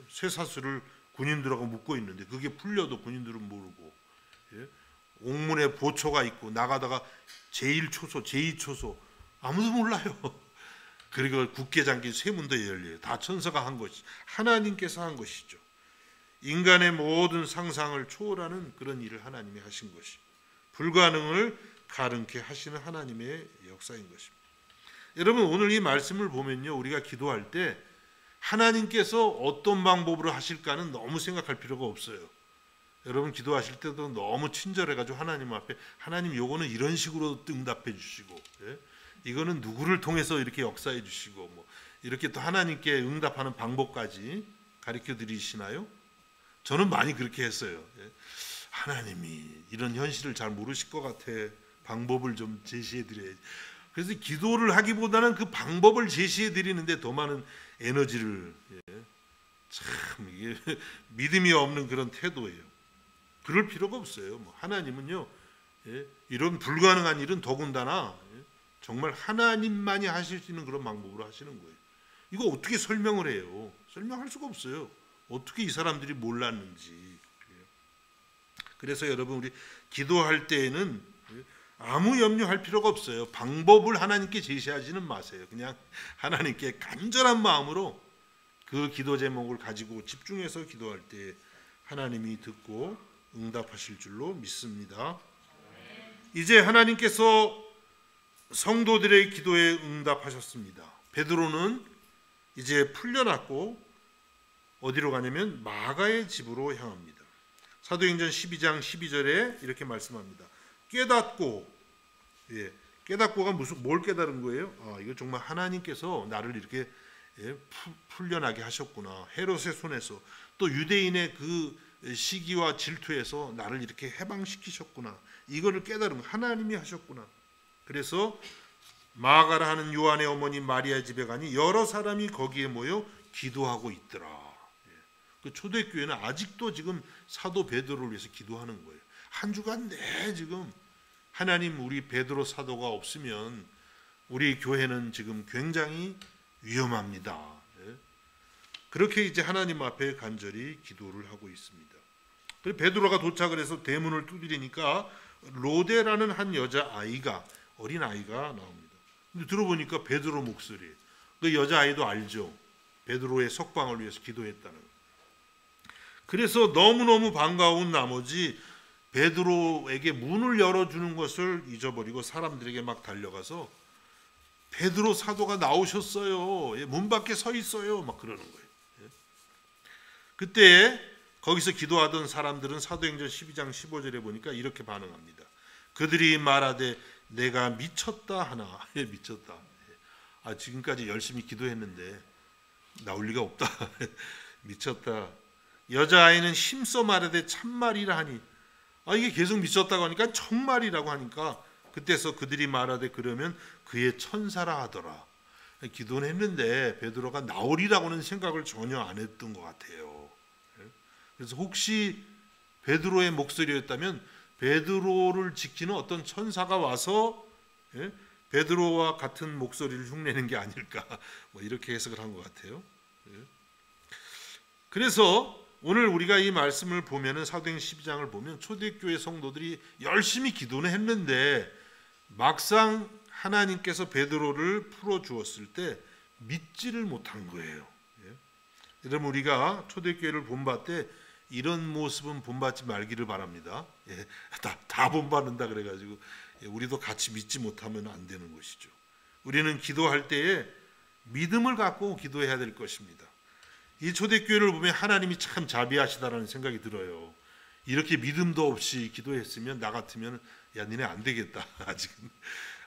쇠사슬을 군인들하고 묶어 있는데 그게 풀려도 군인들은 모르고, 예? 옥문에 보초가 있고 나가다가 제1초소, 제2초소 아무도 몰라요. 그리고 굳게 잠긴 세 문도 열려요. 다 천사가 한 것이, 하나님께서 한 것이죠. 인간의 모든 상상을 초월하는 그런 일을 하나님이 하신 것이, 불가능을 가능케 하시는 하나님의 역사인 것입니다. 여러분, 오늘 이 말씀을 보면요, 우리가 기도할 때 하나님께서 어떤 방법으로 하실까는 너무 생각할 필요가 없어요. 여러분 기도하실 때도 너무 친절해가지고 하나님 앞에, 하나님 요거는 이런 식으로 응답해 주시고, 예? 이거는 누구를 통해서 이렇게 역사해 주시고, 뭐 이렇게 또 하나님께 응답하는 방법까지 가르쳐 드리시나요? 저는 많이 그렇게 했어요. 예? 하나님이 이런 현실을 잘 모르실 것 같아, 방법을 좀 제시해 드려야지. 그래서 기도를 하기보다는 그 방법을 제시해 드리는데 더 많은 에너지를, 예? 참 이게 믿음이 없는 그런 태도예요. 그럴 필요가 없어요. 뭐 하나님은요, 예? 이런 불가능한 일은 더군다나, 예? 정말 하나님만이 하실 수 있는 그런 방법으로 하시는 거예요. 이거 어떻게 설명을 해요? 설명할 수가 없어요. 어떻게 이 사람들이 몰랐는지. 그래서 여러분, 우리 기도할 때에는 아무 염려할 필요가 없어요. 방법을 하나님께 제시하지는 마세요. 그냥 하나님께 간절한 마음으로 그 기도 제목을 가지고 집중해서 기도할 때 하나님이 듣고 응답하실 줄로 믿습니다. 이제 하나님께서 성도들의 기도에 응답하셨습니다. 베드로는 이제 풀려났고 어디로 가냐면 마가의 집으로 향합니다. 사도행전 12장 12절에 이렇게 말씀합니다. 깨닫고, 예, 깨닫고가 뭘 깨달은 거예요? 아, 이거 정말 하나님께서 나를 이렇게, 예, 풀려나게 하셨구나. 헤롯의 손에서, 또 유대인의 그 시기와 질투에서 나를 이렇게 해방시키셨구나. 이거를 깨달은 거, 하나님이 하셨구나. 그래서 마가라 하는 요한의 어머니 마리아 집에 가니 여러 사람이 거기에 모여 기도하고 있더라. 그 초대교회는 아직도 지금 사도 베드로를 위해서 기도하는 거예요. 한 주간 내 지금 하나님, 우리 베드로 사도가 없으면 우리 교회는 지금 굉장히 위험합니다. 그렇게 이제 하나님 앞에 간절히 기도를 하고 있습니다. 그리고 베드로가 도착을 해서 대문을 두드리니까 로데라는 한 여자아이가, 어린아이가 나옵니다. 근데 들어보니까 베드로 목소리예요. 그 여자아이도 알죠. 베드로의 석방을 위해서 기도했다는 거. 그래서 너무너무 반가운 나머지 베드로에게 문을 열어주는 것을 잊어버리고 사람들에게 막 달려가서 베드로 사도가 나오셨어요. 문 밖에 서 있어요. 막 그러는 거예요. 그때 거기서 기도하던 사람들은 사도행전 12장 15절에 보니까 이렇게 반응합니다. 그들이 말하되 내가 미쳤다 하나. 미쳤다. 아, 지금까지 열심히 기도했는데 나올 리가 없다. 미쳤다. 여자아이는 힘써 말하되 참말이라 하니, 아, 이게 계속 미쳤다고 하니까 정말이라고 하니까 그때서 그들이 말하되 그러면 그의 천사라 하더라. 기도는 했는데 베드로가 나오리라고는 생각을 전혀 안 했던 것 같아요. 그래서 혹시 베드로의 목소리였다면 베드로를 지키는 어떤 천사가 와서, 예? 베드로와 같은 목소리를 흉내낸 게 아닐까, 뭐 이렇게 해석을 한 것 같아요. 예? 그래서 오늘 우리가 이 말씀을 보면은, 사도행전 12장을 보면 초대교회 성도들이 열심히 기도는 했는데 막상 하나님께서 베드로를 풀어 주었을 때 믿지를 못한 거예요. 예? 여러분, 우리가 초대교회를 본받을 때 이런 모습은 본받지 말기를 바랍니다. 예, 다 본받는다 그래가지고, 예, 우리도 같이 믿지 못하면 안 되는 것이죠. 우리는 기도할 때에 믿음을 갖고 기도해야 될 것입니다. 이 초대교회를 보면 하나님이 참 자비하시다라는 생각이 들어요. 이렇게 믿음도 없이 기도했으면 나 같으면 야, 니네 안 되겠다. 아직은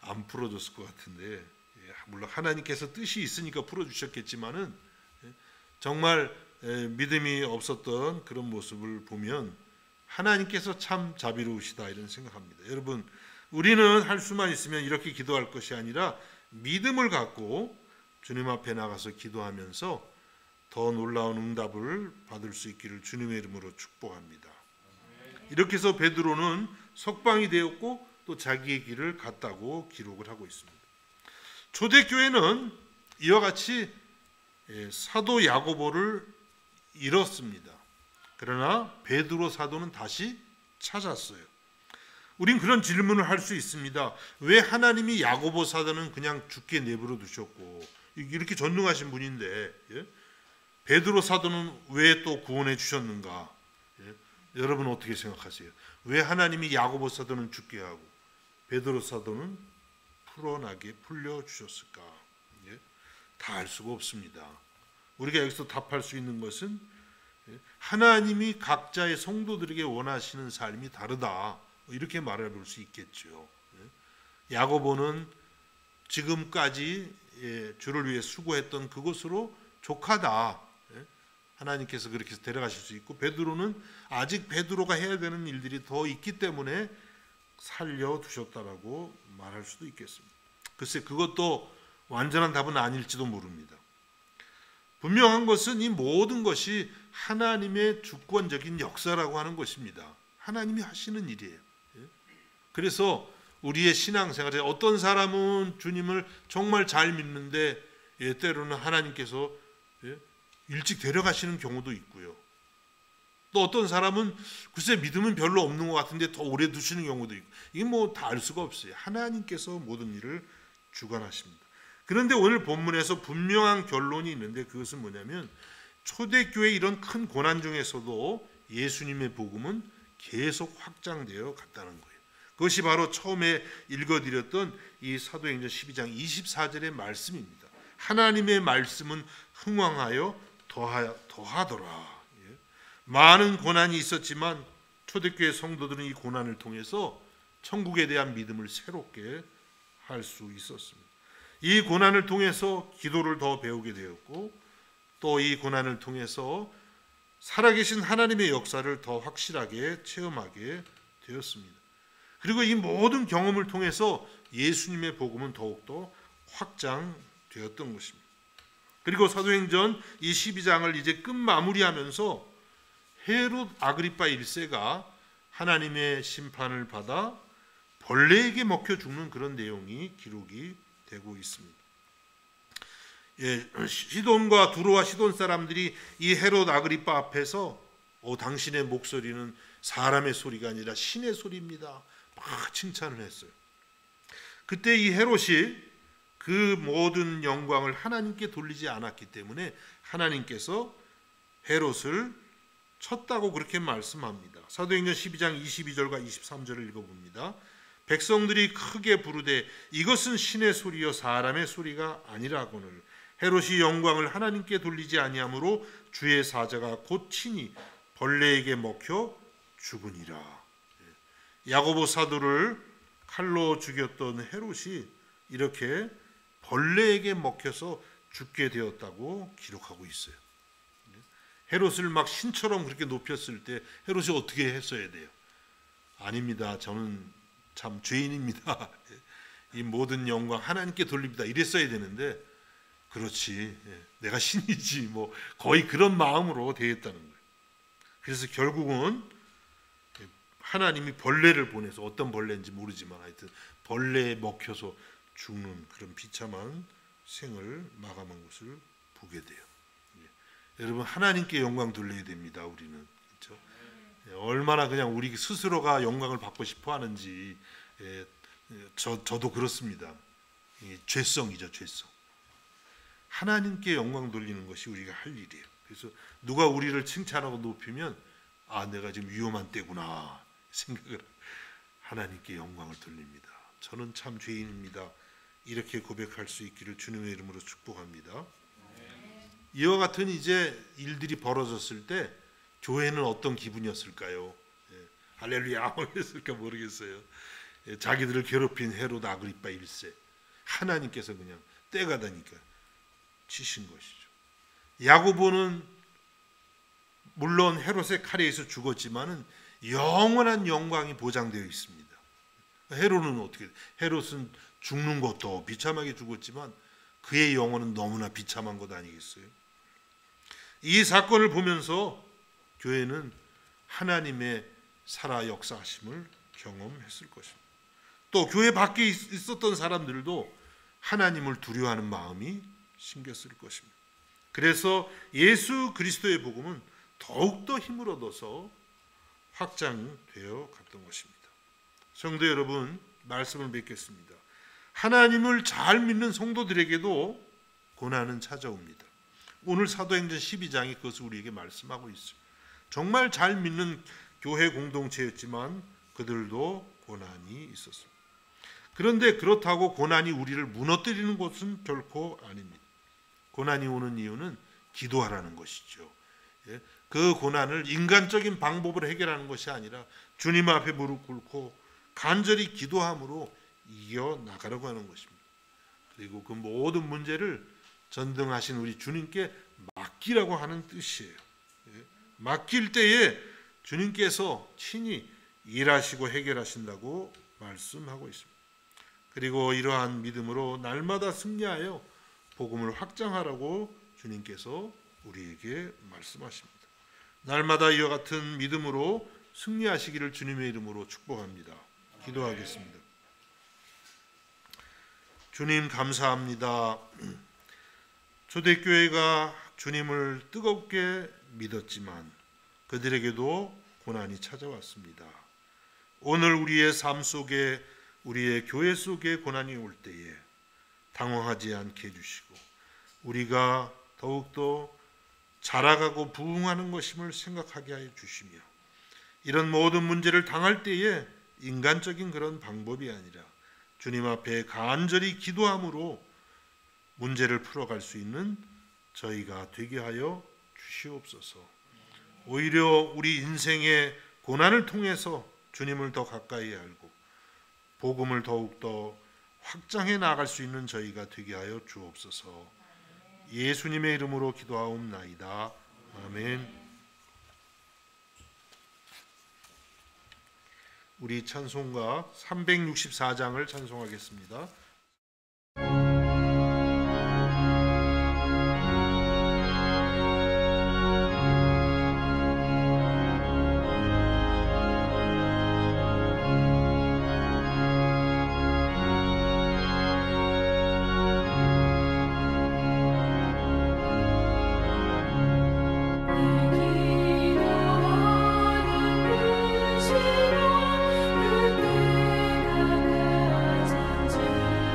안 풀어줬을 것 같은데, 예, 물론 하나님께서 뜻이 있으니까 풀어주셨겠지만은, 예, 정말 믿음이 없었던 그런 모습을 보면 하나님께서 참 자비로우시다 이런 생각합니다. 여러분, 우리는 할 수만 있으면 이렇게 기도할 것이 아니라 믿음을 갖고 주님 앞에 나가서 기도하면서 더 놀라운 응답을 받을 수 있기를 주님의 이름으로 축복합니다. 이렇게 해서 베드로는 석방이 되었고 또 자기의 길을 갔다고 기록을 하고 있습니다. 초대교회는 이와 같이 사도 야고보를 잃었습니다. 그러나 베드로 사도는 다시 찾았어요. 우린 그런 질문을 할 수 있습니다. 왜 하나님이 야고보 사도는 그냥 죽게 내버려 두셨고, 이렇게 전능하신 분인데 베드로 사도는 왜 또 구원해 주셨는가? 여러분 어떻게 생각하세요? 왜 하나님이 야고보 사도는 죽게 하고 베드로 사도는 풀어나게 풀려 주셨을까? 다 알 수가 없습니다. 우리가 여기서 답할 수 있는 것은 하나님이 각자의 성도들에게 원하시는 삶이 다르다, 이렇게 말해볼 수 있겠죠. 야고보는 지금까지 주를 위해 수고했던 그것으로 족하다, 하나님께서 그렇게 데려가실 수 있고, 베드로는 아직 베드로가 해야 되는 일들이 더 있기 때문에 살려두셨다라고 말할 수도 있겠습니다. 글쎄 그것도 완전한 답은 아닐지도 모릅니다. 분명한 것은 이 모든 것이 하나님의 주권적인 역사라고 하는 것입니다. 하나님이 하시는 일이에요. 그래서 우리의 신앙생활에 어떤 사람은 주님을 정말 잘 믿는데 때로는 하나님께서 일찍 데려가시는 경우도 있고요. 또 어떤 사람은 글쎄 믿음은 별로 없는 것 같은데 더 오래 두시는 경우도 있고, 이게 뭐 다 알 수가 없어요. 하나님께서 모든 일을 주관하십니다. 그런데 오늘 본문에서 분명한 결론이 있는데, 그것은 뭐냐면 초대교회 이런 큰 고난 중에서도 예수님의 복음은 계속 확장되어 갔다는 거예요. 그것이 바로 처음에 읽어드렸던 이 사도행전 12장 24절의 말씀입니다. 하나님의 말씀은 흥왕하여 더하더라. 많은 고난이 있었지만 초대교회 성도들은 이 고난을 통해서 천국에 대한 믿음을 새롭게 할 수 있었습니다. 이 고난을 통해서 기도를 더 배우게 되었고, 또 이 고난을 통해서 살아계신 하나님의 역사를 더 확실하게 체험하게 되었습니다. 그리고 이 모든 경험을 통해서 예수님의 복음은 더욱더 확장되었던 것입니다. 그리고 사도행전 이 12장을 이제 끝마무리하면서 헤롯 아그리파 1세가 하나님의 심판을 받아 벌레에게 먹혀 죽는 그런 내용이 기록이 되고 있습니다. 시돈과 두로와 시돈 사람들이 이 헤롯 아그리파 앞에서 당신의 목소리는 사람의 소리가 아니라 신의 소리입니다, 막 칭찬을 했어요. 그때 이 헤롯이 그 모든 영광을 하나님께 돌리지 않았기 때문에 하나님께서 헤롯을 쳤다고 그렇게 말씀합니다. 사도행전 12장 22절과 23절을 읽어봅니다. 백성들이 크게 부르되 이것은 신의 소리요 사람의 소리가 아니라거늘 헤롯이 영광을 하나님께 돌리지 아니하므로 주의 사자가 곧 친히 벌레에게 먹혀 죽으니라. 야고보 사도를 칼로 죽였던 헤롯이 이렇게 벌레에게 먹혀서 죽게 되었다고 기록하고 있어요. 헤롯을 막 신처럼 그렇게 높였을 때 헤롯이 어떻게 했어야 돼요? 아닙니다, 저는 참 죄인입니다, 이 모든 영광 하나님께 돌립니다, 이랬어야 되는데, 그렇지, 내가 신이지, 뭐 거의 그런 마음으로 대했다는 거예요. 그래서 결국은 하나님이 벌레를 보내서, 어떤 벌레인지 모르지만 하여튼 벌레에 먹혀서 죽는 그런 비참한 생을 마감한 것을 보게 돼요. 여러분, 하나님께 영광 돌려야 됩니다. 우리는, 그렇죠? 얼마나 그냥 우리 스스로가 영광을 받고 싶어 하는지, 저도 그렇습니다. 죄성이죠, 죄성. 하나님께 영광 돌리는 것이 우리가 할 일이에요. 그래서 누가 우리를 칭찬하고 높이면 내가 지금 위험한 때구나 생각을, 하나님께 영광을 돌립니다. 저는 참 죄인입니다, 이렇게 고백할 수 있기를 주님의 이름으로 축복합니다. 이와 같은 이제 일들이 벌어졌을 때 교회는 어떤 기분이었을까요? 할렐루야 했을까 모르겠어요. 자기들을 괴롭힌 헤롯 아그리파 1세, 하나님께서 그냥 때가 되니까 치신 것이죠. 야고보는 물론 헤롯의 칼에 의해서 죽었지만은 영원한 영광이 보장되어 있습니다. 헤롯은 어떻게? 헤롯은 죽는 것도 비참하게 죽었지만 그의 영혼은 너무나 비참한 것 아니겠어요? 이 사건을 보면서 교회는 하나님의 살아 역사하심을 경험했을 것입니다. 또 교회 밖에 있었던 사람들도 하나님을 두려워하는 마음이 생겼을 것입니다. 그래서 예수 그리스도의 복음은 더욱더 힘을 얻어서 확장되어 갔던 것입니다. 성도 여러분, 말씀을 맺겠습니다. 하나님을 잘 믿는 성도들에게도 고난은 찾아옵니다. 오늘 사도행전 12장이 그것을 우리에게 말씀하고 있어요. 정말 잘 믿는 교회 공동체였지만 그들도 고난이 있었습니다. 그런데 그렇다고 고난이 우리를 무너뜨리는 것은 결코 아닙니다. 고난이 오는 이유는 기도하라는 것이죠. 그 고난을 인간적인 방법으로 해결하는 것이 아니라 주님 앞에 무릎 꿇고 간절히 기도함으로 이겨나가려고 하는 것입니다. 그리고 그 모든 문제를 전등하신 우리 주님께 맡기라고 하는 뜻이에요. 맡길 때에 주님께서 친히 일하시고 해결하신다고 말씀하고 있습니다. 그리고 이러한 믿음으로 날마다 승리하여 복음을 확장하라고 주님께서 우리에게 말씀하십니다. 날마다 이와 같은 믿음으로 승리하시기를 주님의 이름으로 축복합니다. 기도하겠습니다. 주님 감사합니다. 초대교회가 주님을 뜨겁게 믿었지만 그들에게도 고난이 찾아왔습니다. 오늘 우리의 삶 속에, 우리의 교회 속에 고난이 올 때에 당황하지 않게 해주시고 우리가 더욱더 자라가고 부흥하는 것임을 생각하게 하여 주시며, 이런 모든 문제를 당할 때에 인간적인 그런 방법이 아니라 주님 앞에 간절히 기도함으로 문제를 풀어갈 수 있는 저희가 되게 하여 주시옵소서. 오히려 우리 인생의 고난을 통해서 주님을 더 가까이 알고 복음을 더욱더 확장해 나갈 수 있는 저희가 되게 하여 주옵소서. 예수님의 이름으로 기도하옵나이다. 아멘. 우리 찬송가 364장을 찬송하겠습니다. 기도하는 그 시로 그때가 가장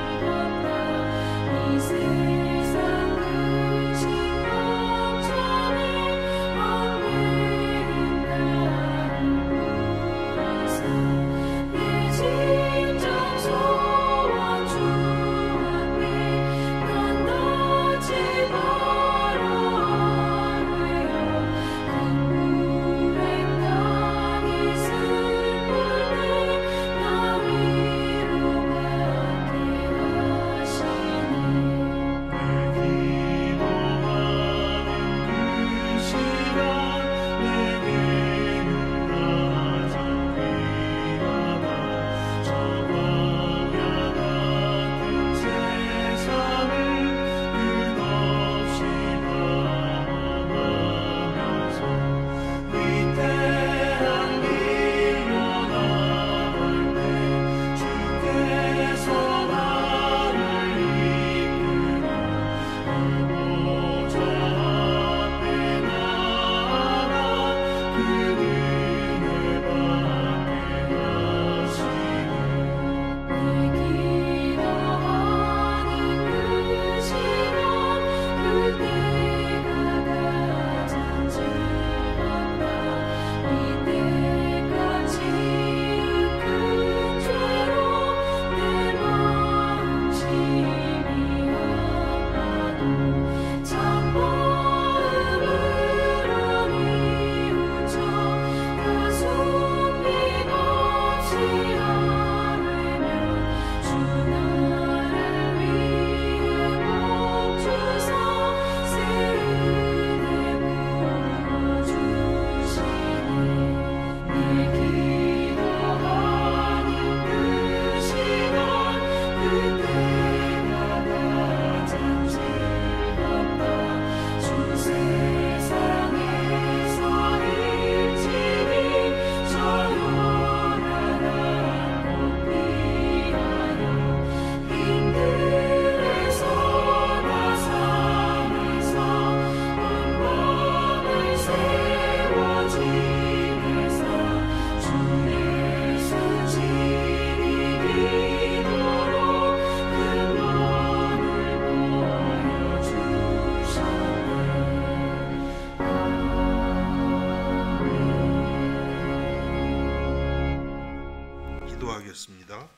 기도하겠습니다.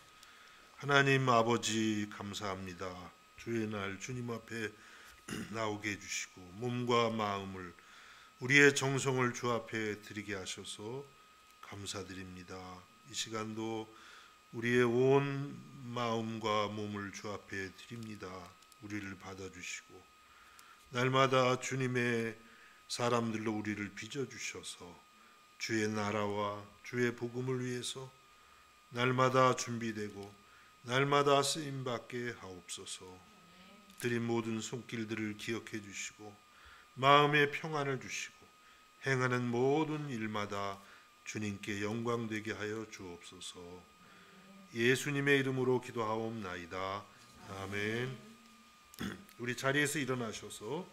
하나님 아버지 감사합니다. 주의 날 주님 앞에 나오게 해주시고 몸과 마음을 우리의 정성을 주 앞에 드리게 하셔서 감사드립니다. 이 시간도 우리의 온 마음과 몸을 주 앞에 드립니다. 우리를 받아주시고 날마다 주님의 사람들로 우리를 빚어주셔서 주의 나라와 주의 복음을 위해서 날마다 준비되고 날마다 쓰임받게 하옵소서. 드린 모든 손길들을 기억해 주시고 마음의 평안을 주시고 행하는 모든 일마다 주님께 영광되게 하여 주옵소서. 예수님의 이름으로 기도하옵나이다. 아멘. 우리 자리에서 일어나셔서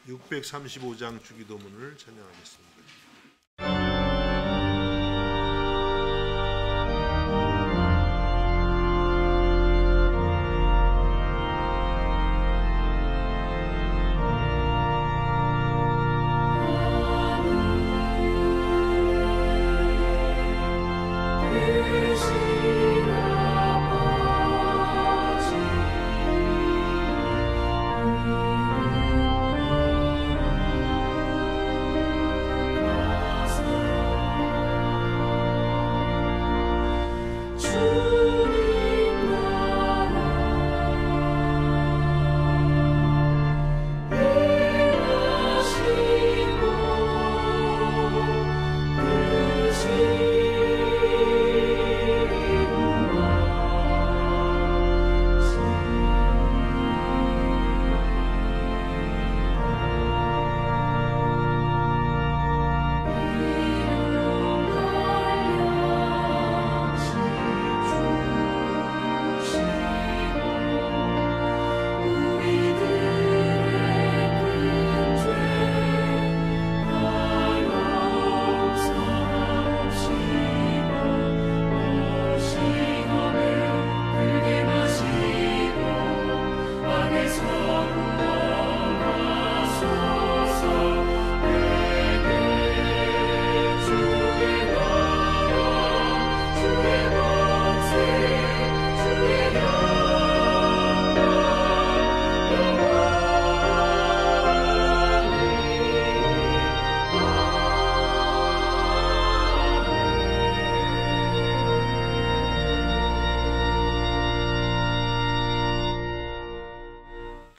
635장 주기도문을 찬양하겠습니다.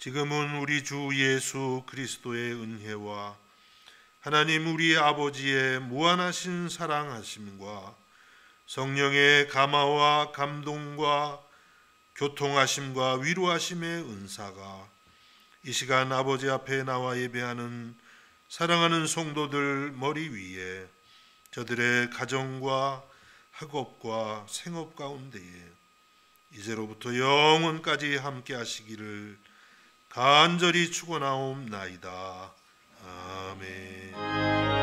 지금은 우리 주 예수 그리스도의 은혜와 하나님 우리 아버지의 무한하신 사랑하심과 성령의 감화와 감동과 교통하심과 위로하심의 은사가 이 시간 아버지 앞에 나와 예배하는 사랑하는 성도들 머리 위에 저들의 가정과 학업과 생업 가운데에 이제로부터 영원까지 함께 하시기를 간절히 축원하옵나이다. 아멘.